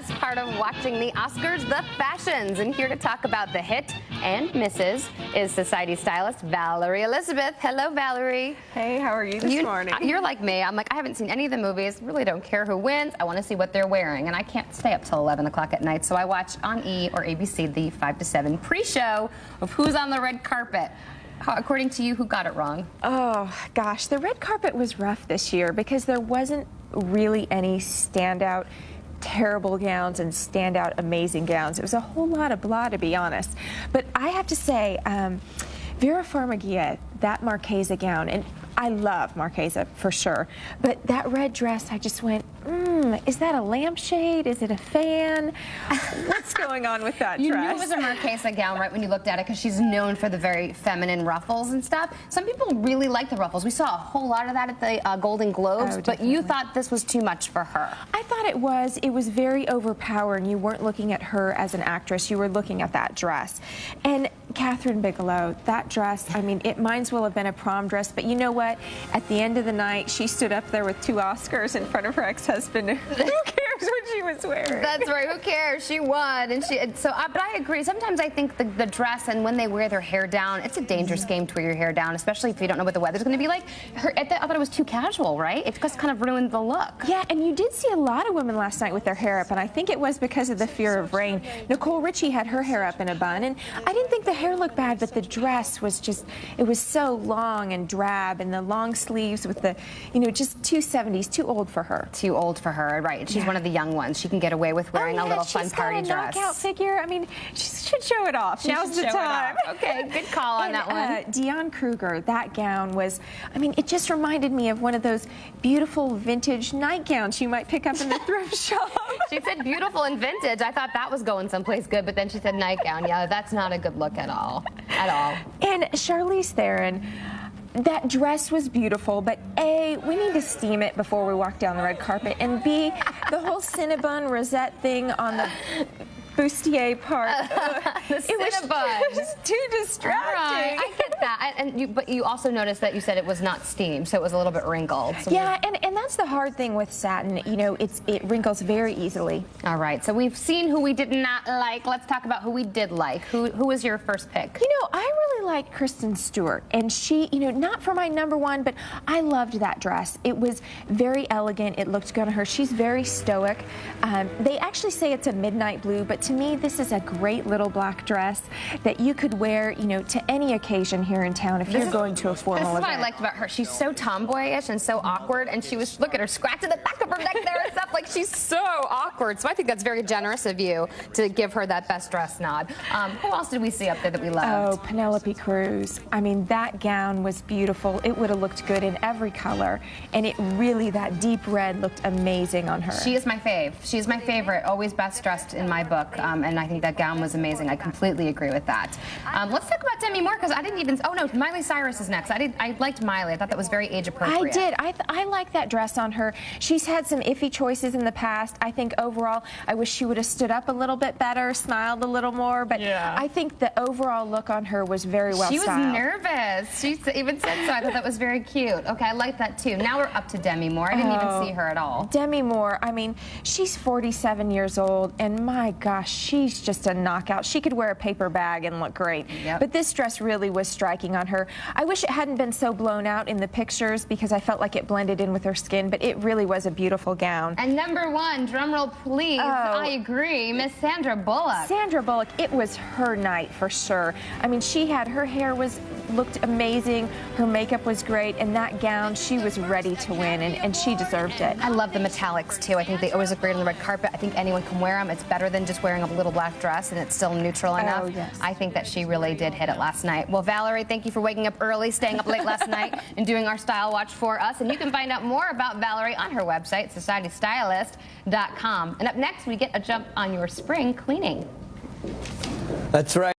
best part of watching the Oscars, the fashions. And here to talk about the hit and misses is society stylist Valerie Elizabeth. Hello, Valerie. Hey, how are you this morning? You're like me. I'm like, I haven't seen any of the movies. Really don't care who wins. I want to see what they're wearing. And I can't stay up till 11 o'clock at night. So I watch on E! or ABC the 5 to 7 pre-show of who's on the red carpet. According to you, who got it wrong? Oh, gosh. The red carpet was rough this year because there wasn't really any standout terrible gowns and standout amazing gowns. It was a whole lot of blah, to be honest. But I have to say, Vera Farmiga, that Marchesa gown, and I love Marchesa for sure, but that red dress, I just went, is that a lampshade? Is it a fan? What's going on with that dress? You knew it was a Marchesa gown right when you looked at it because she's known for the very feminine ruffles and stuff. Some people really like the ruffles. We saw a whole lot of that at the Golden Globes, but you thought this was too much for her. I thought it was. It was very overpowering. You weren't looking at her as an actress. You were looking at that dress. And Catherine Bigelow, that dress, I mean, it might as well have been a prom dress, but you know what? At the end of the night, she stood up there with 2 Oscars in front of her ex-husband. Who cares what she was wearing? That's right. Who cares? She won, and but I agree. Sometimes I think the dress and when they wear their hair down, it's a dangerous game to wear your hair down, especially if you don't know what the weather's going to be like. I thought it was too casual, right? It just kind of ruined the look. Yeah, and you did see a lot of women last night with their hair up, and I think it was because of the fear of rain. Nicole Richie had her hair up in a bun, and I didn't think the hair looked bad, but the dress was just, it was so long and drab, and the long sleeves with the, you know, just 270s, too old for her. Too old for her, right. She's one of the young ones. She can get away with wearing a little fun party dress. She's got a knockout figure. I mean, she should show it off. Now's the time. Okay, good call on that one. Dion Kruger, that gown was, I mean, it just reminded me of one of those beautiful vintage nightgowns you might pick up in the thrift shop. She said beautiful and vintage. I thought that was going someplace good, but then she said nightgown. Yeah, that's not a good look at all. At all. And Charlize Theron, that dress was beautiful, but A, we need to steam it before we walk down the red carpet, and B, the whole Cinnabon rosette thing on the bustier part. It was just too distracting. Right, I get that. But you also noticed that you said it was not steamed, so it was a little bit wrinkled. So yeah, and that's the hard thing with satin. You know, it wrinkles very easily. All right, so we've seen who we did not like. Let's talk about who we did like. Who was your first pick? You know, I really like Kristen Stewart, and she, you know, not for my #1, but I loved that dress. It was very elegant. It looked good on her. She's very stoic. They actually say it's a midnight blue, but to me, this is a great little black dress that you could wear, you know, to any occasion here in town if you're going to a formal event. This is what I liked about her. She's so tomboyish and so awkward, and she was, look at her, scratching the back of her neck there and stuff. Like, she's so awkward. So I think that's very generous of you to give her that best dress nod. Who else did we see up there that we loved? Oh, Penelope Cruz. I mean, that gown was beautiful. It would have looked good in every color, and it really, that deep red looked amazing on her. She is my fave. She's my favorite, always best dressed in my book. And I think that gown was amazing. I completely agree with that. Let's talk about Demi Moore, because I didn't even, oh no, Miley Cyrus is next. I liked Miley. I thought that was very age appropriate. I did. I like that dress on her. She's had some iffy choices in the past. I think overall, I wish she would have stood up a little bit better, smiled a little more, but yeah. I think the overall look on her was very well styled. She was nervous. She even said so. I thought that was very cute. Okay, I like that too. Now we're up to Demi Moore. I didn't even see her at all. Demi Moore, I mean, she's 47 years old, and my gosh, she's just a knockout. She could wear a paper bag and look great. Yep. But this dress really was striking on her. I wish it hadn't been so blown out in the pictures because I felt like it blended in with her skin, but it really was a beautiful gown. And #1, drumroll please, I agree, Miss Sandra Bullock. Sandra Bullock, it was her night for sure. I mean, she had, her hair looked amazing, her makeup was great, and that gown, she was ready to win, and she deserved it. I love the metallics too. I think they always look great on the red carpet. I think anyone can wear them. It's better than just wearing a little black dress and it's still neutral enough. Yes. I think that she really did hit it last night. Well, Valerie, thank you for waking up early, staying up late last night, and doing our style watch for us. And you can find out more about Valerie on her website, societystylist.com. And up next, we get a jump on your spring cleaning. That's right.